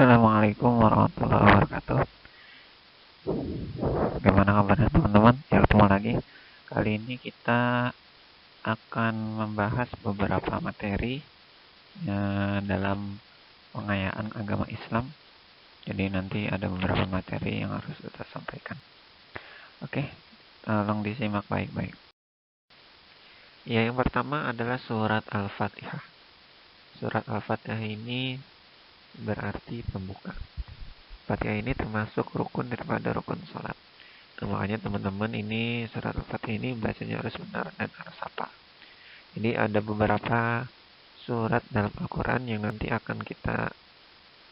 Assalamualaikum warahmatullahi wabarakatuh. Bagaimana kabarnya teman-teman? Ya, ketemu lagi. Kali ini kita akan membahas beberapa materi dalam pengayaan agama Islam. Jadi nanti ada beberapa materi yang harus kita sampaikan. Oke, tolong disimak baik-baik. Ya, yang pertama adalah surat Al-Fatihah. Surat Al-Fatihah ini berarti pembuka. Fatihah ini termasuk rukun daripada rukun salat. Makanya teman-teman ini surat Al-Fatihah ini bacanya harus benar dan harus hafal. Jadi ada beberapa surat dalam Al-Quran yang nanti akan kita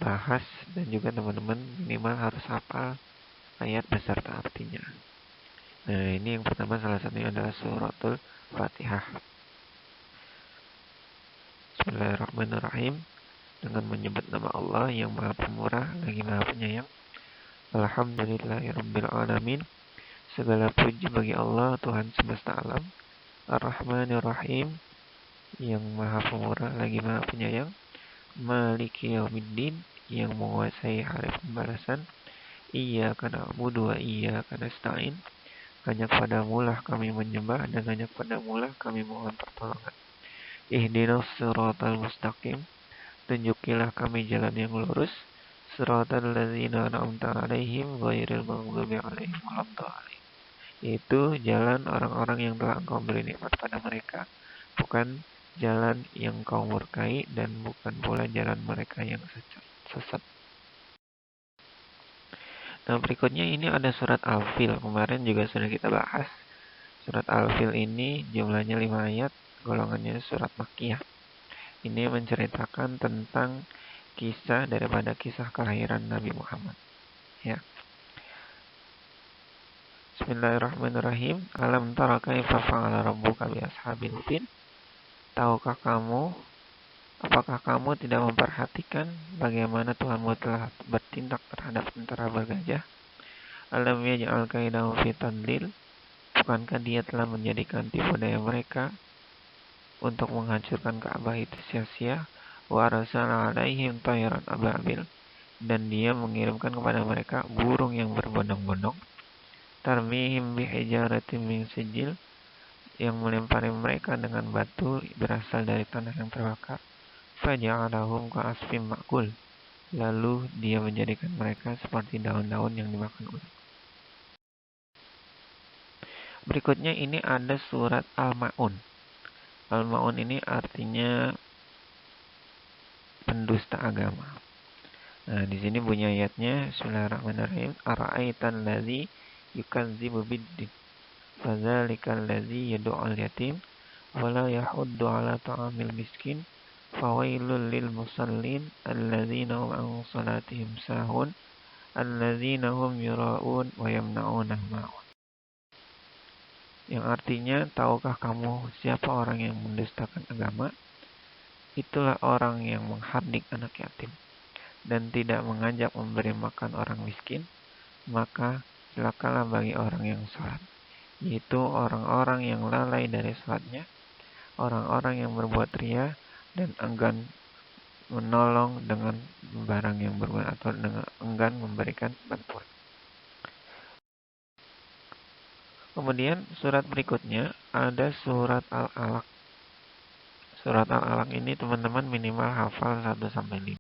bahas dan juga teman-teman minimal harus hafal ayat beserta artinya. Nah, ini yang pertama salah satunya adalah suratul Fatihah. Bismillahirrahmanirrahim. Dengan menyebut nama Allah yang Maha Pemurah lagi Maha Penyayang. Alhamdulillahirrabbilalamin. Segala puji bagi Allah Tuhan semesta alam. Ar-Rahmanir-Rahim, yang Maha Pemurah lagi Maha Penyayang. Maliki Yaumiddin, yang menguasai hari pembalasan. Iyyaka na'budu wa iyyaka nasta'in. Hanya kepadamu lah kami menyembah dan hanya kepadamu lah kami mohon pertolongan. Ihdinas siratal mustaqim. Tunjukilah kami jalan yang lurus. Siratal ladzina an'amta 'alaihim ghairil maghdubi 'alaihim waladdallin. Itu jalan orang-orang yang telah Engkau beri nikmat pada mereka, bukan jalan yang Kau murkai dan bukan pula jalan mereka yang sesat. Nah, berikutnya ini ada surat Al-Fil. Kemarin juga sudah kita bahas. Surat Al-Fil ini jumlahnya 5 ayat, golongannya surat Makkiyah. Ini menceritakan tentang kisah daripada kisah kelahiran Nabi Muhammad. Ya. Bismillahirrahmanirrahim. Alam tara kaifa fa'ala rabbuka bi ashabil fil? Apakah kamu tidak memperhatikan bagaimana Tuhanmu telah bertindak terhadap tentara bergajah? Alam yaj'al kaidahu fi tadlil? Bukankah Dia telah menjadikan tipu daya mereka untuk menghancurkan Ka'bah itu sia-sia? Wa arsala 'alaihim tayran ababil, dan Dia mengirimkan kepada mereka burung yang berbondong-bondong. Tarmihim bihijaratin min sijil, yang melempari mereka dengan batu berasal dari tanah yang terbakar. Faja'alahum ka'asfim ma'kul, lalu Dia menjadikan mereka seperti daun-daun yang dimakan ulat. Berikutnya ini ada surat Al-Ma'un. Al-Ma'un ini artinya pendusta agama. Nah, di sini bunyi ayatnya, Bismillahirrahmanirrahim. Ara'aitan ladzi yukadzibu biddin, fadzalikal ladzi yad'ul yatim wa la yahuddu 'ala ta'amil miskin, fawailul lil musallin alladzina hum 'an salatihim sahun alladzina hum yura'un wa yamna'una ma'un. Yang artinya, tahukah kamu siapa orang yang mendustakan agama? Itulah orang yang menghardik anak yatim dan tidak mengajak memberi makan orang miskin. Maka celakalah bagi orang yang sholat, yaitu orang-orang yang lalai dari sholatnya, orang-orang yang berbuat ria dan enggan menolong dengan barang yang berguna atau dengan enggan memberikan bantuan. Kemudian surat berikutnya ada surat Al-Alaq. Surat Al-Alaq ini teman-teman minimal hafal 1-5.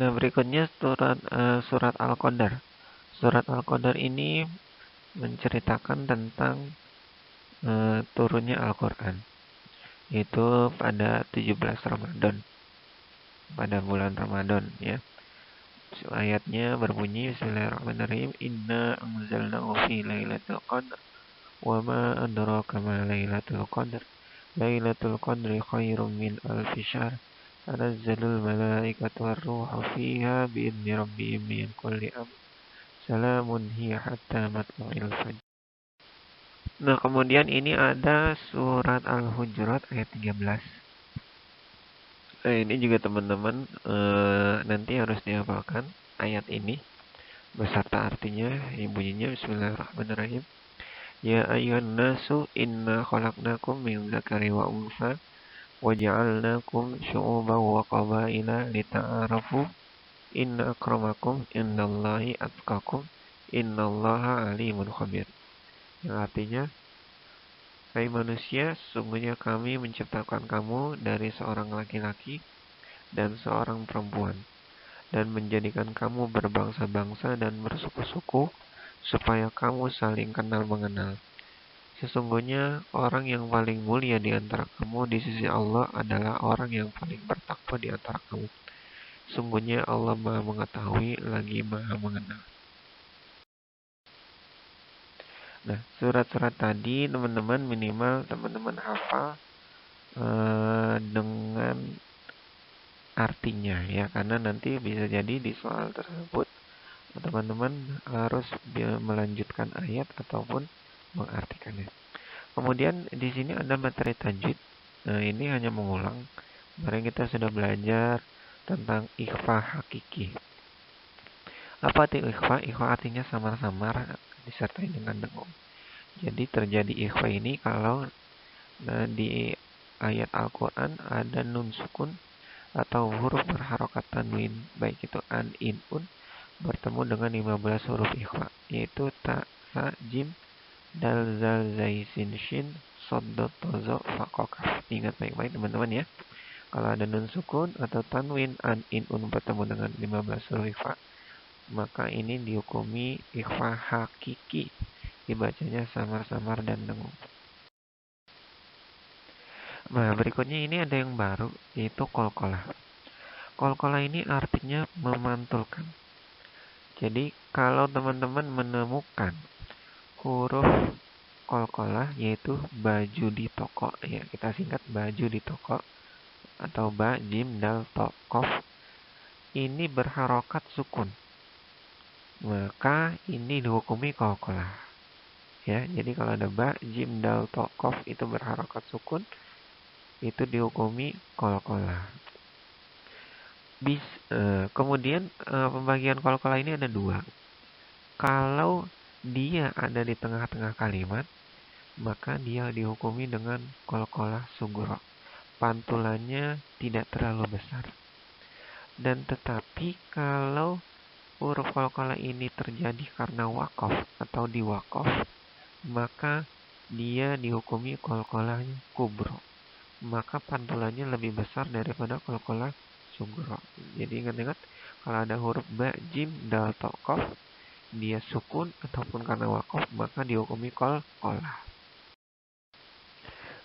Nah, berikutnya surat Al-Qadar. Surat Al-Qadar ini menceritakan tentang turunnya Al-Quran, yaitu pada 17 Ramadan, pada bulan Ramadan, ya. Ayatnya berbunyi, Bismillahirrahmanirrahim. Inna anzalnahu fi lailatul qadr wa ma adraka ma lailatul qadr. Lailatul qadri khairum min alfi syahr. Tanazzalul malaikatu war-ruhu fiha bi'idzni rabbihim min kulli amr. Salamun hiya hatta matla'il fajr. Nah, kemudian ini ada surat Al-Hujurat ayat 13. Nah, ini juga teman-teman nanti harus dihafalkan ayat ini beserta artinya. Ini bunyinya, Bismillahirrahmanirrahim. Ya ayyuhan nasu inna khalaqnakum min dzakari wa untha waja'alnakum syu'uban wa qabaila lita'arafu inna akramakum indallahi atqakum innallaha alimun khabir. Yang artinya, hai manusia, sesungguhnya kami menciptakan kamu dari seorang laki-laki dan seorang perempuan, dan menjadikan kamu berbangsa-bangsa dan bersuku-suku, supaya kamu saling kenal mengenal. Sesungguhnya orang yang paling mulia di antara kamu di sisi Allah adalah orang yang paling bertakwa di antara kamu. Sungguhnya Allah Maha mengetahui lagi Maha mengenal. Nah, surat-surat tadi teman-teman minimal teman-teman hafal dengan artinya ya, karena nanti bisa jadi di soal tersebut teman-teman harus melanjutkan ayat ataupun mengartikannya. Kemudian di sini ada materi tajwid. Nah, ini hanya mengulang. Kemarin kita sudah belajar tentang ikhfa hakiki. Apa arti ikhfa? Ikhfa artinya samar-samar disertai dengan dengung. Jadi terjadi ikhfa ini kalau di ayat Al-Quran ada nun sukun atau huruf berharokat tanwin, baik itu an, in, un, bertemu dengan 15 huruf ikhfa, yaitu ta, sa, jim, dal, zal, zai, sin, shin, sod, dot, tozo, fa, kaf. Ingat baik-baik teman-teman ya. Kalau ada nun sukun atau tanwin, an, in, un bertemu dengan 15 huruf ikhfa, maka ini dihukumi ikhfa hakiki, dibacanya samar-samar dan dengung. Nah, berikutnya ini ada yang baru, yaitu qalqalah. Qalqalah ini artinya memantulkan. Jadi kalau teman-teman menemukan huruf qalqalah, yaitu baju di toko, ya kita singkat baju di toko, atau ba, jim, dal, to, kof, ini berharokat sukun, maka ini dihukumi qalqalah. Ya, jadi kalau ada ba, jim, dal, to, kof itu berharokat sukun, itu dihukumi qalqalah. Kemudian pembagian qalqalah ini ada dua. Kalau dia ada di tengah-tengah kalimat, maka dia dihukumi dengan qalqalah sugro. Pantulannya tidak terlalu besar. Dan tetapi kalau huruf qalqalah ini terjadi karena waqaf atau diwaqaf, maka dia dihukumi qalqalahnya kubro. Maka pantulannya lebih besar daripada qalqalah sugro. Jadi ingat-ingat, kalau ada huruf ba, jim, dal, to, kof, dia sukun ataupun karena waqaf, maka dihukumi qalqalah.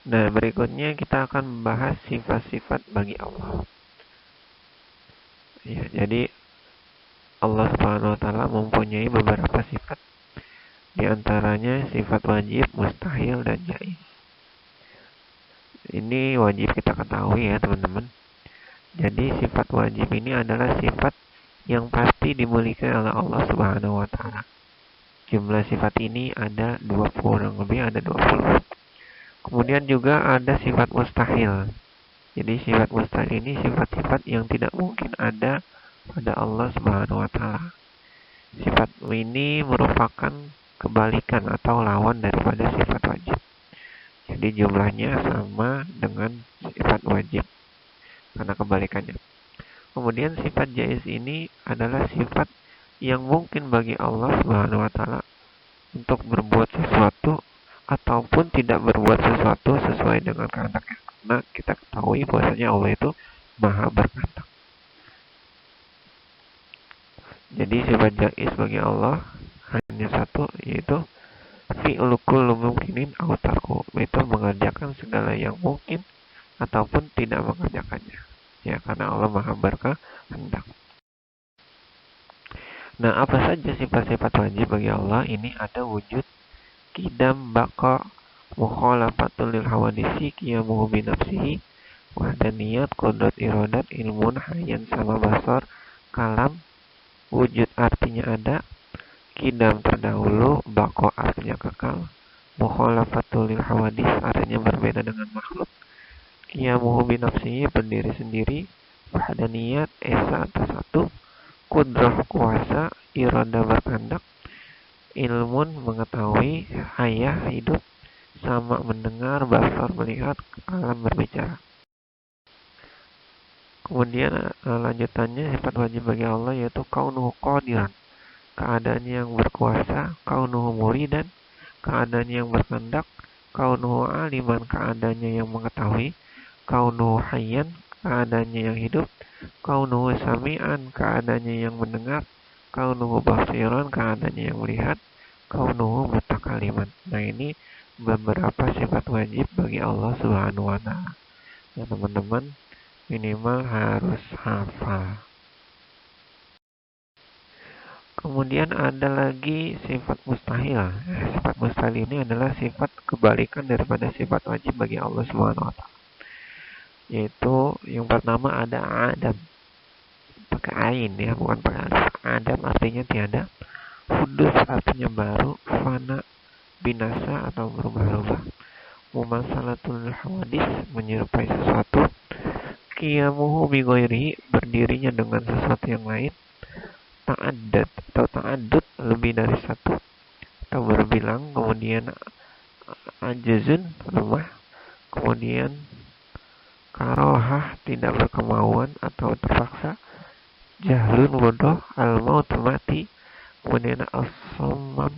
Nah, berikutnya kita akan membahas sifat-sifat bagi Allah. Ya, jadi Allah Subhanahu wa taala mempunyai beberapa sifat, di antaranya sifat wajib, mustahil, dan jaiz. Ini wajib kita ketahui ya, teman-teman. Jadi sifat wajib ini adalah sifat yang pasti dimiliki oleh Allah Subhanahu wa taala. Jumlah sifat ini ada 20, kurang lebih ada 20. Kemudian juga ada sifat mustahil. Jadi sifat mustahil ini sifat-sifat yang tidak mungkin ada pada Allah Subhanahu wa taala. Sifat ini merupakan kebalikan atau lawan daripada sifat wajib. Jadi jumlahnya sama dengan sifat wajib karena kebalikannya. Kemudian sifat jaiz ini adalah sifat yang mungkin bagi Allah Subhanahu wa taala untuk berbuat sesuatu ataupun tidak berbuat sesuatu sesuai dengan kehendaknya. Karena kita ketahui bahwasanya Allah itu Maha berkehendak. Jadi sifat jaiz bagi Allah hanya satu, yaitu fi'lu kullu mumkinin aw tarku, itu mengerjakan segala yang mungkin ataupun tidak mengerjakannya. Ya, karena Allah Maha berkehendak. Nah, apa saja sifat-sifat wajib bagi Allah? Ini ada wujud, qidam, baqa, mukhalafatul lil hawadisi, qiyamuhu bi nafsihi, wahdaniyat, qudrat, iradat, ilmun, hayyan, sama basar, kalam. Wujud artinya ada, qidam terdahulu, baqa artinya kekal, mukhalafatul lil hawadis artinya berbeda dengan makhluk, qiyamuhu bi nafsihi berdiri sendiri, wahdaniyat esa atas satu, kudrah kuasa, irada berkehendak, ilmun mengetahui, hayah hidup, sama mendengar, basar melihat, kalam berbicara. Kemudian lanjutannya sifat wajib bagi Allah yaitu kaunuhu qadiran, keadaannya yang berkuasa, kaunuhu muridan, keadaannya yang berkehendak, kaunuhu aliman, keadaannya yang mengetahui, kaunuhu hayyan, keadaannya yang hidup, kaunuhu sami'an, keadaannya yang mendengar, kaunuhu basiran, keadaannya yang melihat, kaunuhu mutakaliman. Nah, ini beberapa sifat wajib bagi Allah Subhanahu wa taala. Ya, teman-teman minimal harus hafal. Kemudian ada lagi sifat mustahil. Sifat mustahil ini adalah sifat kebalikan daripada sifat wajib bagi Allah Subhanahu wa taala. Yaitu yang pertama ada Adam. Pakai ain ya, bukan pakai alif. Adam artinya tiada. Hudus artinya baru. Fana binasa atau berubah-ubah. Mumasalatul hawadis menyerupai sesuatu. Qiyamuhu bi ghairihi, berdirinya dengan sesuatu yang lain. Ta'addad atau ta'addud, lebih dari satu atau berbilang. Kemudian ajazun, lemah. Kemudian karohah, tidak berkemauan atau terpaksa. Jahlun, bodoh. Al-maut, mati. Kemudian as-sammam,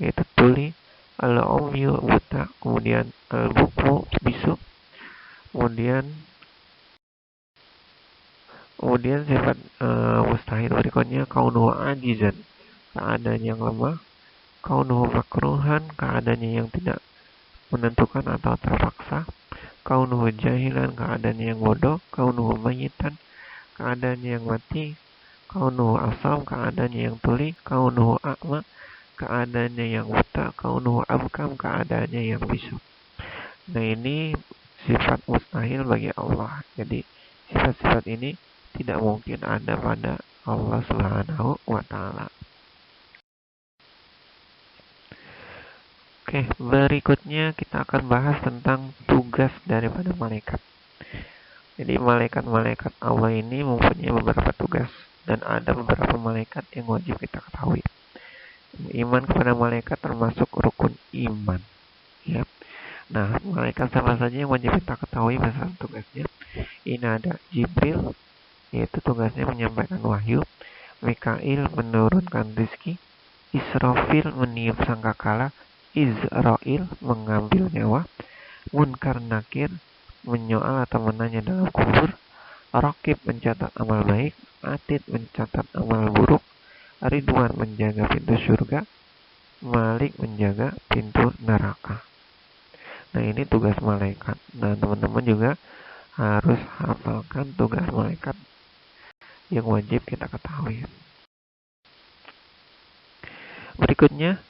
yaitu tuli. Al-umyu, buta. Kemudian al-bukmu, bisu. Kemudian sifat mustahil berikutnya kaunuhu ajizan, keadaan yang lemah. Kaunuhu makruhan, keadaannya yang tidak menentukan atau terpaksa. Kaunuhu jahilan, keadaannya yang bodoh. Kaunuhu mayitan, keadaannya yang mati. Kaunuhu asam, keadaannya yang tuli. Kaunuhu a'ma, keadaannya yang buta. Kaunuhu abkam, keadaannya yang bisu. Nah, ini sifat mustahil bagi Allah. Jadi sifat-sifat ini tidak mungkin ada pada Allah Subhanahu wa taala. Oke, berikutnya kita akan bahas tentang tugas daripada malaikat. Jadi malaikat-malaikat Allah ini mempunyai beberapa tugas dan ada beberapa malaikat yang wajib kita ketahui. Iman kepada malaikat termasuk rukun iman. Ya. Nah, malaikat sama saja yang wajib kita ketahui masalah tugasnya. Ini ada Jibril, yaitu tugasnya menyampaikan wahyu. Mikail menurunkan rizki. Israfil meniup sangkakala. Izrail mengambil nyawa. Munkar Nakir menyoal atau menanya dalam kubur. Raqib mencatat amal baik. Atid mencatat amal buruk. Ridwan menjaga pintu surga. Malik menjaga pintu neraka. Nah, ini tugas malaikat. Nah, teman-teman juga harus hafalkan tugas malaikat yang wajib kita ketahui. Berikutnya,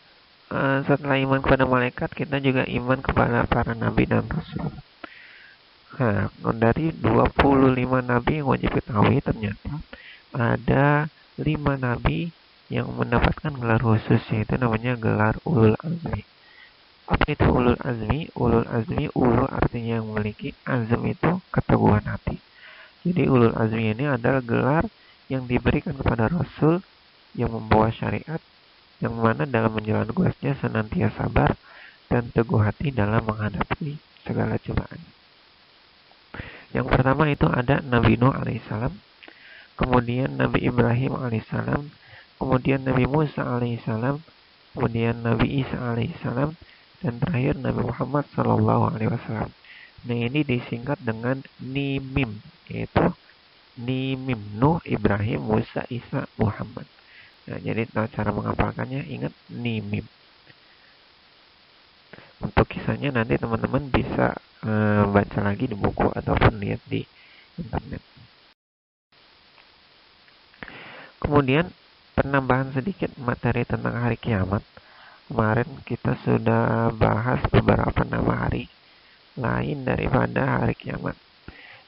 setelah iman kepada malaikat, kita juga iman kepada para nabi dan rasul. Nah, dari 25 nabi yang wajib ketahui, ternyata ada 5 nabi yang mendapatkan gelar khusus, yaitu namanya gelar ulul azmi. Apa itu ulul azmi? Ulul azmi, ulu artinya yang memiliki, azm itu keteguhan hati. Jadi ulul azmi ini adalah gelar yang diberikan kepada Rasul yang membawa syariat, yang mana dalam menjalani tugasnya senantiasa sabar dan teguh hati dalam menghadapi segala cobaan. Yang pertama itu ada Nabi Nuh alaihissalam, kemudian Nabi Ibrahim alaihissalam, kemudian Nabi Musa alaihissalam, kemudian Nabi Isa alaihissalam, dan terakhir Nabi Muhammad sallallahu alaihi wasallam. Nah, ini disingkat dengan NIMIM, yaitu NIMIM, Nuh, Ibrahim, Musa, Isa, Muhammad. Nah, jadi cara menghafalkannya ingat NIMIM. Untuk kisahnya nanti teman-teman bisa baca lagi di buku ataupun lihat di internet. Kemudian penambahan sedikit materi tentang hari kiamat. Kemarin kita sudah bahas beberapa nama hari lain daripada hari kiamat.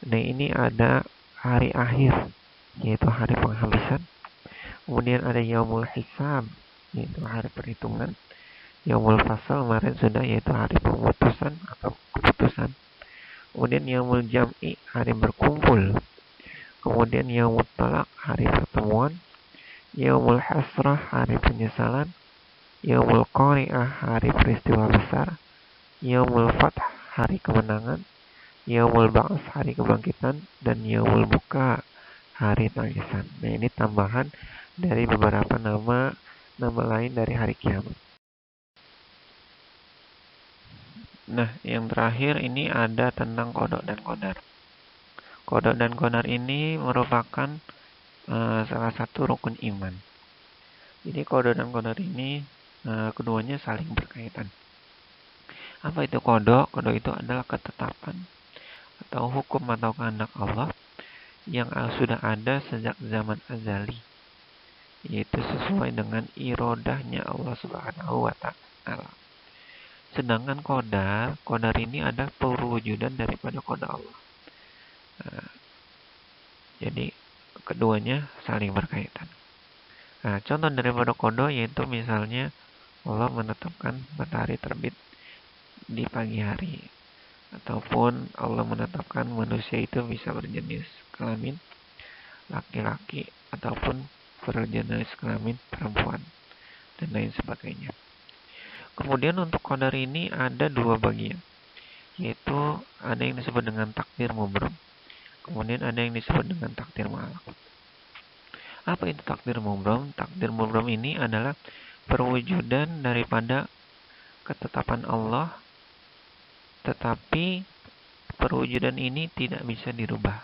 Nah, ini ada hari akhir, yaitu hari penghabisan. Kemudian ada Yaumul Hisab, yaitu hari perhitungan. Yaumul Fasal kemarin sudah, yaitu hari pemutusan atau keputusan. Kemudian Yaumul Jam'i, hari berkumpul. Kemudian Yaumul Talaq, hari pertemuan. Yaumul Hasrah, hari penyesalan. Yaumul Qari'ah, hari peristiwa besar. Yaumul Fath, hari kemenangan. Yaumul Ba'ats, hari kebangkitan, dan Yaumul Buka, hari tangisan. Nah, ini tambahan dari beberapa nama lain dari hari kiamat. Nah, yang terakhir ini ada tentang kodok dan kodar. Kodok dan kodar ini merupakan salah satu rukun iman. Jadi kodok dan kodar ini keduanya saling berkaitan. Apa itu kodok? Kodok itu adalah ketetapan atau hukum atau kehendak Allah yang sudah ada sejak zaman azali, yaitu sesuai dengan irodahnya Allah Subhanahu wa Ta'ala. Sedangkan kodar ini ada perwujudan daripada kodar Allah. Nah, jadi keduanya saling berkaitan. Nah, contoh daripada kodar yaitu misalnya Allah menetapkan matahari terbit di pagi hari, ataupun Allah menetapkan manusia itu bisa berjenis kelamin laki-laki ataupun berjenis kelamin perempuan dan lain sebagainya. Kemudian untuk qadar ini ada dua bagian, yaitu ada yang disebut dengan takdir mubram, kemudian ada yang disebut dengan takdir mu'allaq. Apa itu takdir mubram? Takdir mubram ini adalah perwujudan daripada ketetapan Allah, tetapi perwujudan ini tidak bisa dirubah.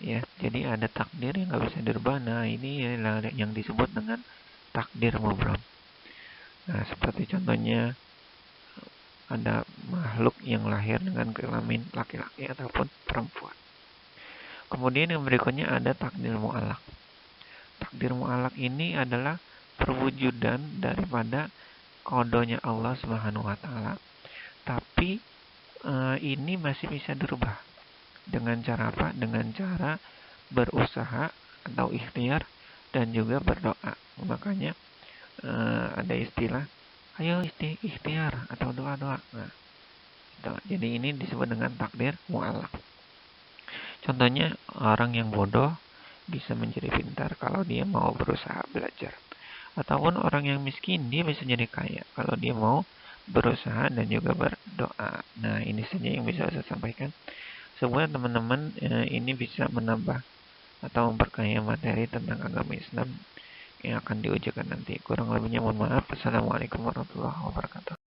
Ya, jadi ada takdir yang nggak bisa dirubah. Nah, ini yang disebut dengan takdir mubram. Nah, seperti contohnya ada makhluk yang lahir dengan kelamin laki-laki ataupun perempuan. Kemudian yang berikutnya ada takdir mu'allaq. Takdir mu'allaq ini adalah perwujudan daripada kodonya Allah Subhanahu wa Ta'ala. Tapi ini masih bisa dirubah. Dengan cara apa? Dengan cara berusaha atau ikhtiar dan juga berdoa. Makanya ada istilah ayo ikhtiar atau doa-doa. Nah, jadi ini disebut dengan takdir mu'allaq. Contohnya orang yang bodoh bisa menjadi pintar kalau dia mau berusaha belajar. Ataupun orang yang miskin dia bisa jadi kaya kalau dia mau berusaha dan juga berdoa. Nah, ini saja yang bisa saya sampaikan. Semoga teman-teman ini bisa menambah atau memperkaya materi tentang agama Islam yang akan diujikan nanti. Kurang lebihnya mohon maaf. Assalamualaikum warahmatullahi wabarakatuh.